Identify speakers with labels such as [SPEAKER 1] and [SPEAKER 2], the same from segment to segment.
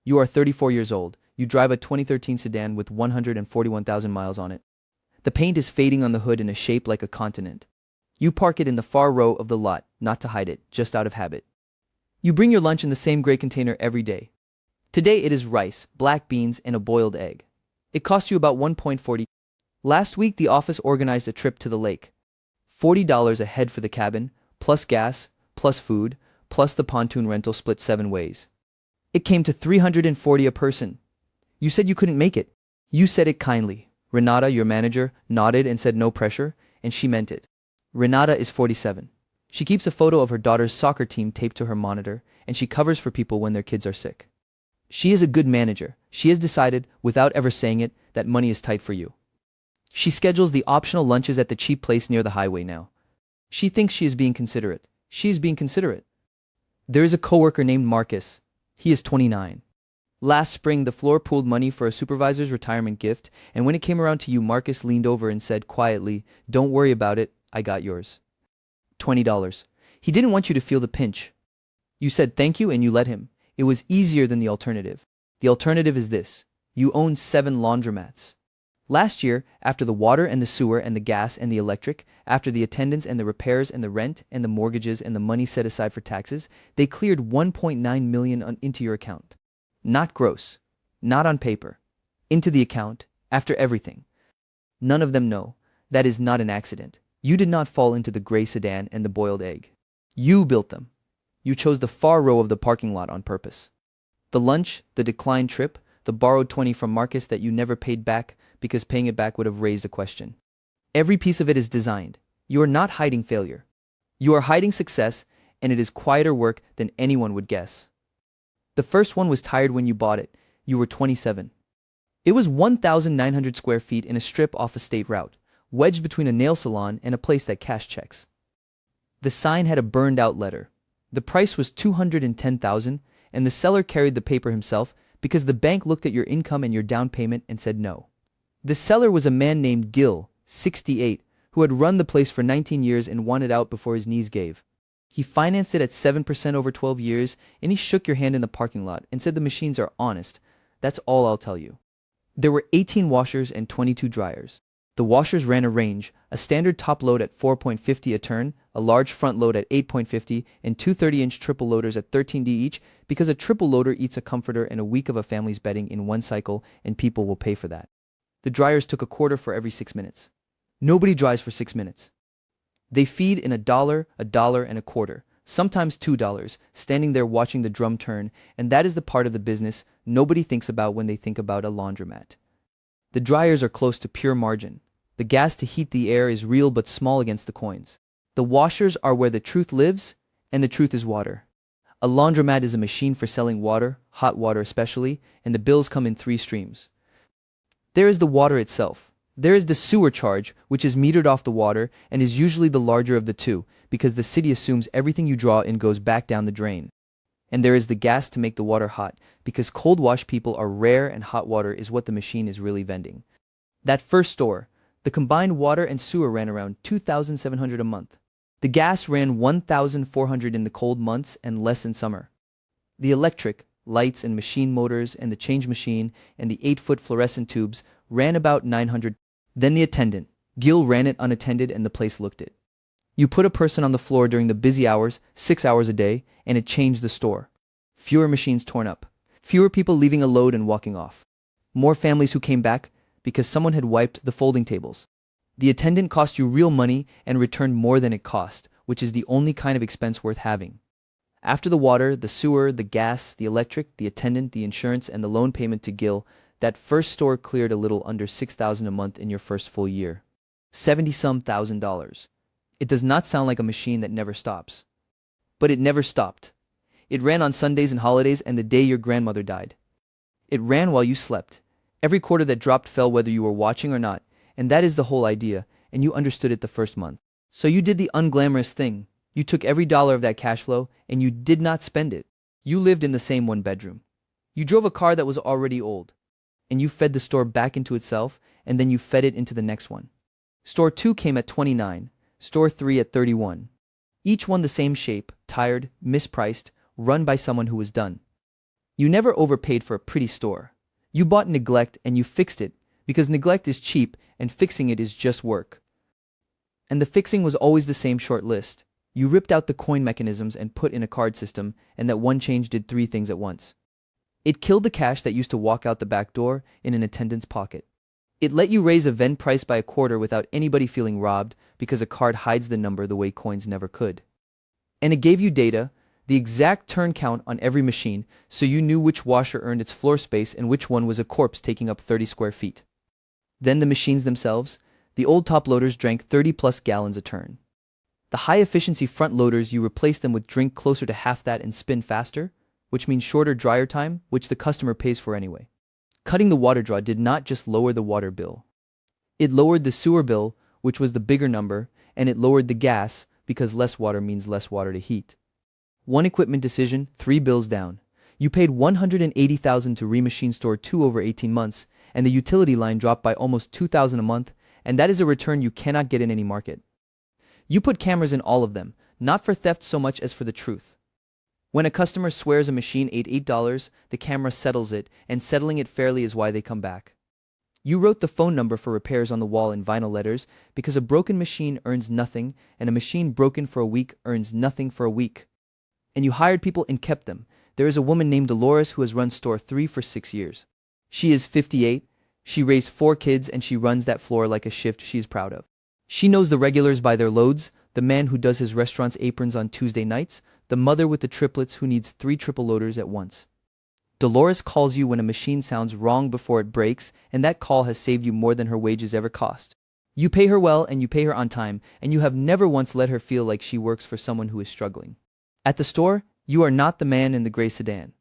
[SPEAKER 1] You are 34 years old. You drive a 2013 sedan with 141,000 miles on it. The paint is fading on the hood in a shape like a continent. You park it in the far row of the lot, not to hide it, just out of habit. You bring your lunch in the same gray container every day. Today it is rice, black beans, and a boiled egg. It costs you about 1.40. Last week the office organized a trip to the lake. $40 a head for the cabin, plus gas, plus food, plus the pontoon rental split 7 ways. It came to $340 a person. You said you couldn't make it. You said it kindly. Renata, your manager, nodded and said no pressure, and she meant it. Renata is 47. She keeps a photo of her daughter's soccer team taped to her monitor, and she covers for people when their kids are sick. She is a good manager. She has decided, without ever saying it, that money is tight for you. She schedules the optional lunches at the cheap place near the highway now. She thinks she is being considerate. She is being considerate. There is a coworker named Marcus. He is 29. Last spring, the floor pooled money for a supervisor's retirement gift, and when it came around to you, Marcus leaned over and said quietly, "Don't worry about it, I got yours." $20. He didn't want you to feel the pinch. You said thank you and you let him. It was easier than the alternative. The alternative is this. You own 7 laundromats. Last year, after the water and the sewer and the gas and the electric, after the attendance and the repairs and the rent and the mortgages and the money set aside for taxes, they cleared $1.9 million into your account. Not gross. Not on paper. Into the account, after everything. None of them know. That is not an accident. You did not fall into the gray sedan and the boiled egg. You built them. You chose the far row of the parking lot on purpose. The lunch, the declined trip, the borrowed 20 from Marcus that you never paid back because paying it back would have raised a question. Every piece of it is designed. You are not hiding failure. You are hiding success, and it is quieter work than anyone would guess. The first one was tired when you bought it. You were 27. It was 1,900 square feet in a strip off a state route, wedged between a nail salon and a place that cashed checks. The sign had a burned-out letter. The price was $210,000, and the seller carried the paper himself because the bank looked at your income and your down payment and said no. The seller was a man named Gil, 68, who had run the place for 19 years and wanted out before his knees gave. He financed it at 7% over 12 years, and he shook your hand in the parking lot and said the machines are honest. That's all I'll tell you. There were 18 washers and 22 dryers. The washers ran a range, a standard top load at 4.50 a turn, a large front load at 8.50, and 2 30-inch triple loaders at 13D each, because a triple loader eats a comforter and a week of a family's bedding in one cycle, and people will pay for that. The dryers took a quarter for every 6 minutes. Nobody dries for 6 minutes. They feed in $1, $1 and a quarter, sometimes $2, standing there watching the drum turn, and that is the part of the business nobody thinks about when they think about a laundromat. The dryers are close to pure margin. The gas to heat the air is real but small against the coins. The washers are where the truth lives, and the truth is water. A laundromat is a machine for selling water, hot water especially, and the bills come in 3 streams. There is the water itself. There is the sewer charge, which is metered off the water and is usually the larger of the two, because the city assumes everything you draw in goes back down the drain. And there is the gas to make the water hot, because cold wash people are rare and hot water is what the machine is really vending. That first store, the combined water and sewer ran around $2,700 a month. The gas ran $1,400 in the cold months and less in summer. The electric, lights and machine motors and the change machine and the 8-foot fluorescent tubes ran about $900. Then the attendant, Gil, ran it unattended and the place looked it. You put a person on the floor during the busy hours, 6 hours a day, and it changed the store. Fewer machines torn up. Fewer people leaving a load and walking off. More families who came back because someone had wiped the folding tables. The attendant cost you real money and returned more than it cost, which is the only kind of expense worth having. After the water, the sewer, the gas, the electric, the attendant, the insurance, and the loan payment to Gil, that first store cleared a little under $6,000 a month in your first full year. $70-some thousand. It does not sound like a machine that never stops. But it never stopped. It ran on Sundays and holidays and the day your grandmother died. It ran while you slept. Every quarter that dropped fell whether you were watching or not, and that is the whole idea, and you understood it the first month. So you did the unglamorous thing. You took every dollar of that cash flow, and you did not spend it. You lived in the same one bedroom. You drove a car that was already old. And you fed the store back into itself, and then you fed it into the next one. Store 2 came at 29, Store 3 at 31. Each one the same shape, tired, mispriced, run by someone who was done. You never overpaid for a pretty store. You bought neglect and you fixed it, because neglect is cheap and fixing it is just work. And the fixing was always the same short list. You ripped out the coin mechanisms and put in a card system, and that one change did three things at once. It killed the cash that used to walk out the back door in an attendant's pocket. It let you raise a vend price by a quarter without anybody feeling robbed because a card hides the number the way coins never could. And it gave you data, the exact turn count on every machine, so you knew which washer earned its floor space and which one was a corpse taking up 30 square feet. Then the machines themselves, the old top loaders drank 30 plus gallons a turn. The high-efficiency front loaders, you replaced them with drink closer to half that and spin faster, which means shorter dryer time, which the customer pays for anyway. Cutting the water draw did not just lower the water bill. It lowered the sewer bill, which was the bigger number, and it lowered the gas, because less water means less water to heat. One equipment decision, 3 bills down. You paid $180,000 to remachine store 2 over 18 months, and the utility line dropped by almost $2,000 a month, and that is a return you cannot get in any market. You put cameras in all of them, not for theft so much as for the truth. When a customer swears a machine ate $8, the camera settles it, and settling it fairly is why they come back. You wrote the phone number for repairs on the wall in vinyl letters because a broken machine earns nothing, and a machine broken for a week earns nothing for a week. And you hired people and kept them. There is a woman named Dolores who has run store 3 for 6 years. She is 58, she raised 4 kids, and she runs that floor like a shift she is proud of. She knows the regulars by their loads, the man who does his restaurant's aprons on Tuesday nights, the mother with the triplets who needs 3 triple loaders at once. Dolores calls you when a machine sounds wrong before it breaks, and that call has saved you more than her wages ever cost. You pay her well and you pay her on time, and you have never once let her feel like she works for someone who is struggling. At the store, you are not the man in the gray sedan.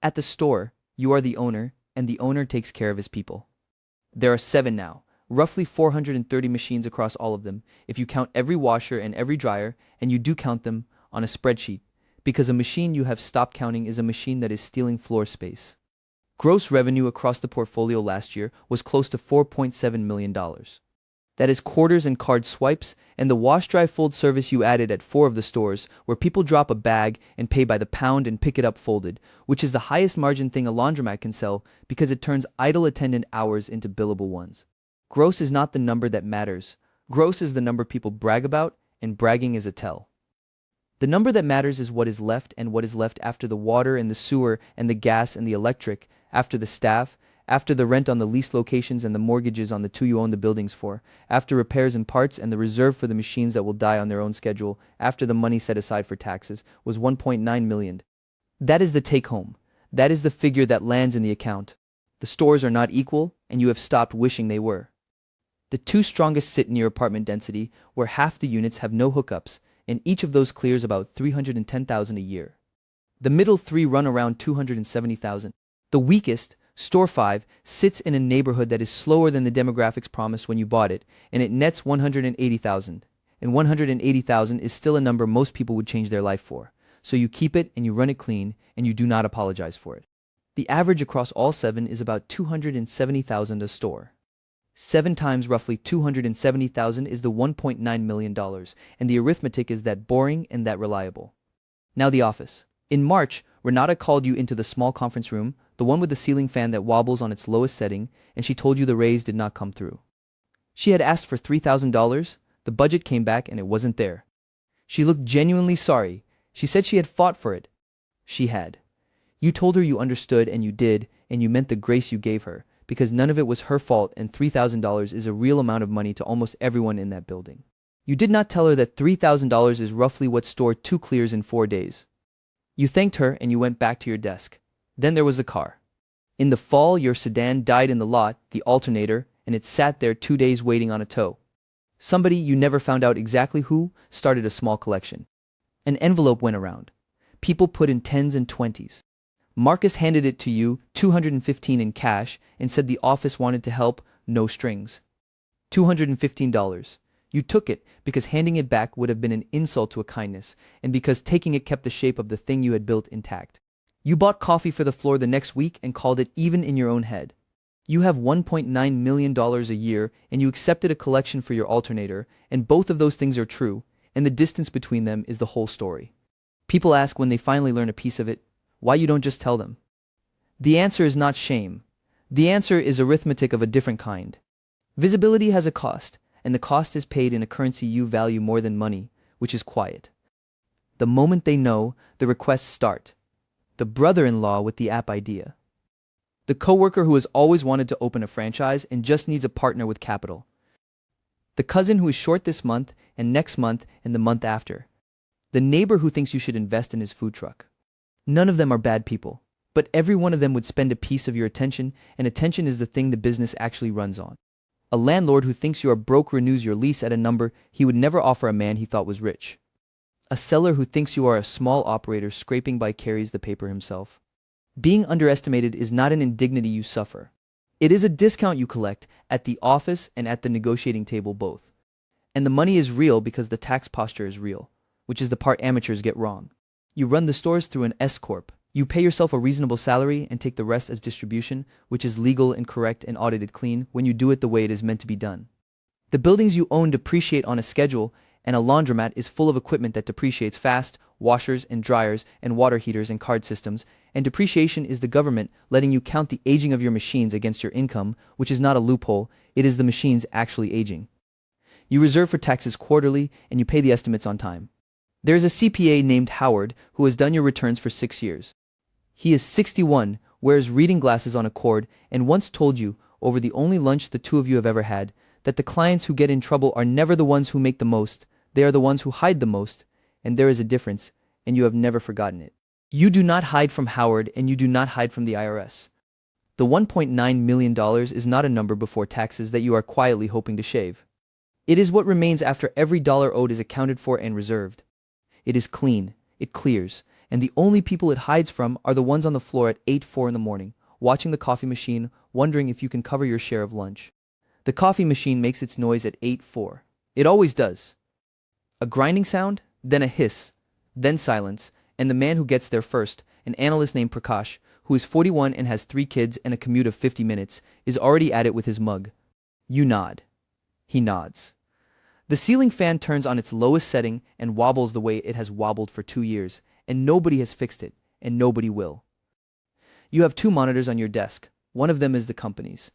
[SPEAKER 1] At the store, you are the owner, and the owner takes care of his people. There are 7 now, roughly 430 machines across all of them, if you count every washer and every dryer, and you do count them on a spreadsheet, because a machine you have stopped counting is a machine that is stealing floor space. Gross revenue across the portfolio last year was close to $4.7 million. That is quarters and card swipes, and the wash-dry-fold service you added at 4 of the stores, where people drop a bag and pay by the pound and pick it up folded, which is the highest margin thing a laundromat can sell because it turns idle attendant hours into billable ones. Gross is not the number that matters. Gross is the number people brag about, and bragging is a tell. The number that matters is what is left, and what is left after the water and the sewer and the gas and the electric, after the staff, after the rent on the leased locations and the mortgages on the 2 you own the buildings for, after repairs and parts and the reserve for the machines that will die on their own schedule, after the money set aside for taxes, was $1.9 million. That is the take-home. That is the figure that lands in the account. The stores are not equal, and you have stopped wishing they were. The 2 strongest sit near apartment density, where half the units have no hookups, and each of those clears about $310,000 a year. The middle 3 run around $270,000. The weakest, Store 5, sits in a neighborhood that is slower than the demographics promised when you bought it, and it nets $180,000. And $180,000 is still a number most people would change their life for. So you keep it and you run it clean, and you do not apologize for it. The average across all 7 is about $270,000 a store. 7 times roughly $270,000 is the $1.9 million, and the arithmetic is that boring and that reliable. Now the office. In March, Renata called you into the small conference room, the one with the ceiling fan that wobbles on its lowest setting, and she told you the raise did not come through. She had asked for $3,000, the budget came back and it wasn't there. She looked genuinely sorry. She said she had fought for it. She had. You told her you understood, and you did, and you meant the grace you gave her, because none of it was her fault, and $3,000 is a real amount of money to almost everyone in that building. You did not tell her that $3,000 is roughly what store 2 clears in 4 days. You thanked her and you went back to your desk. Then there was the car. In the fall, your sedan died in the lot, the alternator, and it sat there 2 days waiting on a tow. Somebody, you never found out exactly who, started a small collection. An envelope went around. People put in 10s and 20s. Marcus handed it to you, $215 in cash, and said the office wanted to help, no strings. $215. You took it because handing it back would have been an insult to a kindness, and because taking it kept the shape of the thing you had built intact. You bought coffee for the floor the next week and called it even in your own head. You have $1.9 million a year, and you accepted a collection for your alternator, and both of those things are true, and the distance between them is the whole story. People ask when they finally learn a piece of it, why you don't just tell them. The answer is not shame. The answer is arithmetic of a different kind. Visibility has a cost, and the cost is paid in a currency you value more than money, which is quiet. The moment they know, the requests start. The brother-in-law with the app idea. The coworker who has always wanted to open a franchise and just needs a partner with capital. The cousin who is short this month and next month and the month after. The neighbor who thinks you should invest in his food truck. None of them are bad people, but every one of them would spend a piece of your attention, and attention is the thing the business actually runs on. A landlord who thinks you are broke renews your lease at a number he would never offer a man he thought was rich. A seller who thinks you are a small operator scraping by carries the paper himself. Being underestimated is not an indignity you suffer. It is a discount you collect at the office and at the negotiating table both. And the money is real because the tax posture is real, which is the part amateurs get wrong. You run the stores through an S-corp. You pay yourself a reasonable salary and take the rest as distribution, which is legal and correct and audited clean when you do it the way it is meant to be done. The buildings you own depreciate on a schedule, and a laundromat is full of equipment that depreciates fast, washers and dryers and water heaters and card systems, and depreciation is the government letting you count the aging of your machines against your income, which is not a loophole, it is the machines actually aging. You reserve for taxes quarterly, and you pay the estimates on time. There is a CPA named Howard who has done your returns for 6 years. He is 61, wears reading glasses on a cord, and once told you, over the only lunch the two of you have ever had, that the clients who get in trouble are never the ones who make the most, they are the ones who hide the most, and there is a difference, and you have never forgotten it. You do not hide from Howard, and you do not hide from the IRS. The $1.9 million is not a number before taxes that you are quietly hoping to shave. It is what remains after every dollar owed is accounted for and reserved. It is clean, it clears, and the only people it hides from are the ones on the floor at 8:04 in the morning, watching the coffee machine, wondering if you can cover your share of lunch. The coffee machine makes its noise at 8:04. It always does. A grinding sound, then a hiss, then silence, and the man who gets there first, an analyst named Prakash, who is 41 and has 3 kids and a commute of 50 minutes, is already at it with his mug. You nod. He nods. The ceiling fan turns on its lowest setting and wobbles the way it has wobbled for 2 years, and nobody has fixed it, and nobody will. You have 2 monitors on your desk. One of them is the company's.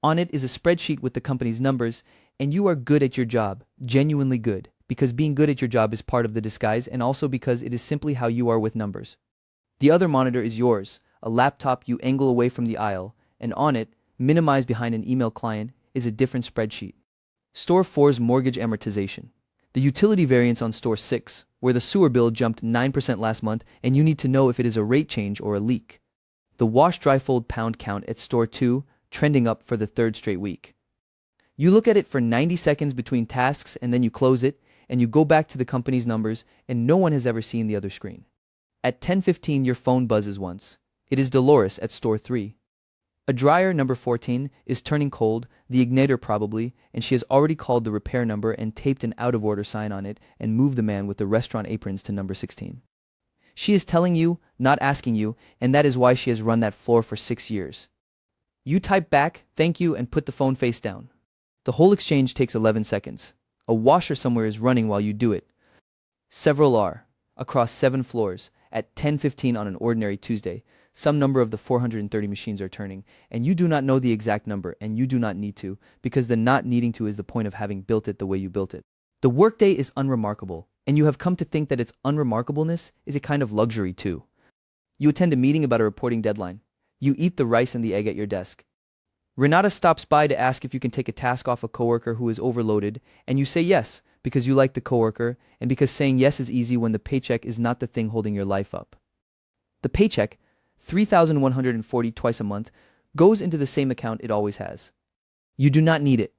[SPEAKER 1] On it is a spreadsheet with the company's numbers, and you are good at your job, genuinely good, because being good at your job is part of the disguise and also because it is simply how you are with numbers. The other monitor is yours, a laptop you angle away from the aisle, and on it, minimized behind an email client, is a different spreadsheet. Store 4's mortgage amortization. The utility variance on Store 6, where the sewer bill jumped 9% last month and you need to know if it is a rate change or a leak. The wash-dry-fold pound count at Store 2, trending up for the 3rd straight week. You look at it for 90 seconds between tasks and then you close it, and you go back to the company's numbers, and no one has ever seen the other screen. At 10:15 your phone buzzes once. It is Dolores at Store 3. A dryer, number 14, is turning cold, the igniter probably, and she has already called the repair number and taped an out-of-order sign on it and moved the man with the restaurant aprons to number 16. She is telling you, not asking you, and that is why she has run that floor for 6 years. You type back, thank you, and put the phone face down. The whole exchange takes 11 seconds. A washer somewhere is running while you do it. Several are, across 7 floors, at 10:15 on an ordinary Tuesday. Some number of the 430 machines are turning, and you do not know the exact number, and you do not need to, because the not needing to is the point of having built it the way you built it. The workday is unremarkable, and you have come to think that its unremarkableness is a kind of luxury too. You attend a meeting about a reporting deadline. You eat the rice and the egg at your desk. Renata stops by to ask if you can take a task off a coworker who is overloaded, and you say yes, because you like the coworker, and because saying yes is easy when the paycheck is not the thing holding your life up. The paycheck, $3,140 twice a month, goes into the same account it always has. You do not need it.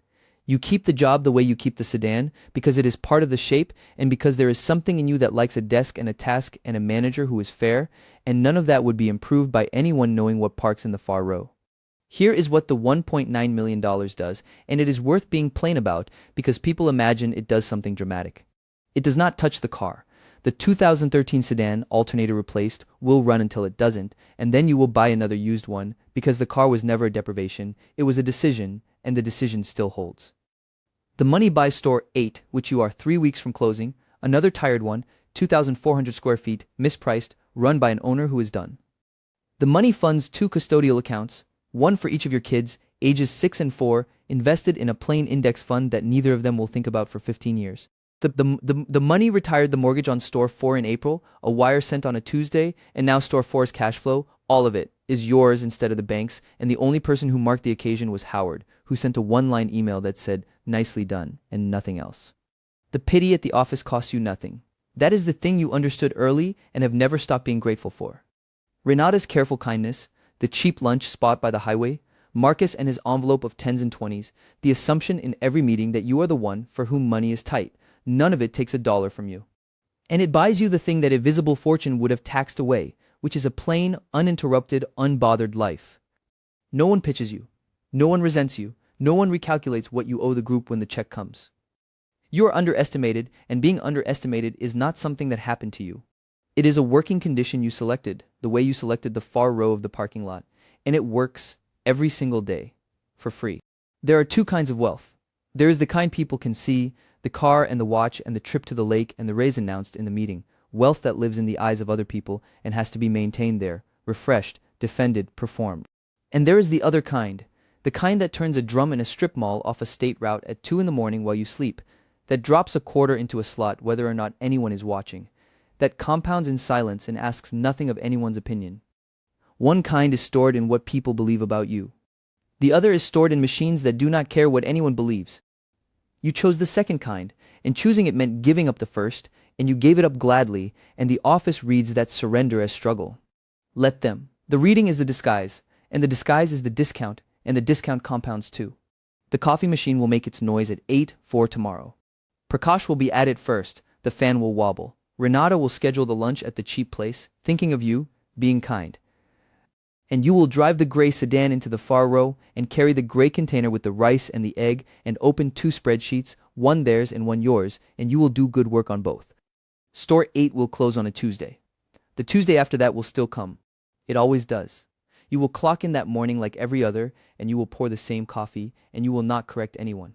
[SPEAKER 1] You keep the job the way you keep the sedan, because it is part of the shape, and because there is something in you that likes a desk and a task and a manager who is fair, and none of that would be improved by anyone knowing what parks in the far row. Here is what the $1.9 million does, and it is worth being plain about because people imagine it does something dramatic. It does not touch the car. The 2013 sedan, alternator replaced, will run until it doesn't, and then you will buy another used one because the car was never a deprivation, it was a decision, and the decision still holds. The money buys Store 8, which you are 3 weeks from closing, another tired one, 2,400 square feet, mispriced, run by an owner who is done. The money funds 2 custodial accounts, one for each of your kids, ages 6 and 4, invested in a plain index fund that neither of them will think about for 15 years. The money retired the mortgage on store 4 in April, a wire sent on a Tuesday, and now store 4's cash flow, all of it, is yours instead of the bank's, and the only person who marked the occasion was Howard, who sent a one-line email that said, "Nicely done," and nothing else. The pity at the office costs you nothing. That is the thing you understood early and have never stopped being grateful for. Renata's careful kindness, the cheap lunch spot by the highway, Marcus and his envelope of 10s and 20s, the assumption in every meeting that you are the one for whom money is tight. None of it takes $1 from you. And it buys you the thing that a visible fortune would have taxed away, which is a plain, uninterrupted, unbothered life. No one pitches you. No one resents you. No one recalculates what you owe the group when the check comes. You are underestimated, and being underestimated is not something that happened to you. It is a working condition you selected, the way you selected the far row of the parking lot, and it works every single day, for free. There are 2 kinds of wealth. There is the kind people can see, the car and the watch and the trip to the lake and the raise announced in the meeting, wealth that lives in the eyes of other people and has to be maintained there, refreshed, defended, performed. And there is the other kind, the kind that turns a drum in a strip mall off a state route at 2 in the morning while you sleep, that drops a quarter into a slot whether or not anyone is watching, that compounds in silence and asks nothing of anyone's opinion. One kind is stored in what people believe about you. The other is stored in machines that do not care what anyone believes. You chose the second kind, and choosing it meant giving up the first, and you gave it up gladly, and the office reads that surrender as struggle. Let them. The reading is the disguise, and the disguise is the discount, and the discount compounds too. The coffee machine will make its noise at 8:04 tomorrow. Prakash will be at it first, the fan will wobble. Renata will schedule the lunch at the cheap place, thinking of you, being kind. And you will drive the gray sedan into the far row and carry the gray container with the rice and the egg and open 2 spreadsheets, one theirs and one yours, and you will do good work on both. Store 8 will close on a Tuesday. The Tuesday after that will still come. It always does. You will clock in that morning like every other, and you will pour the same coffee, and you will not correct anyone.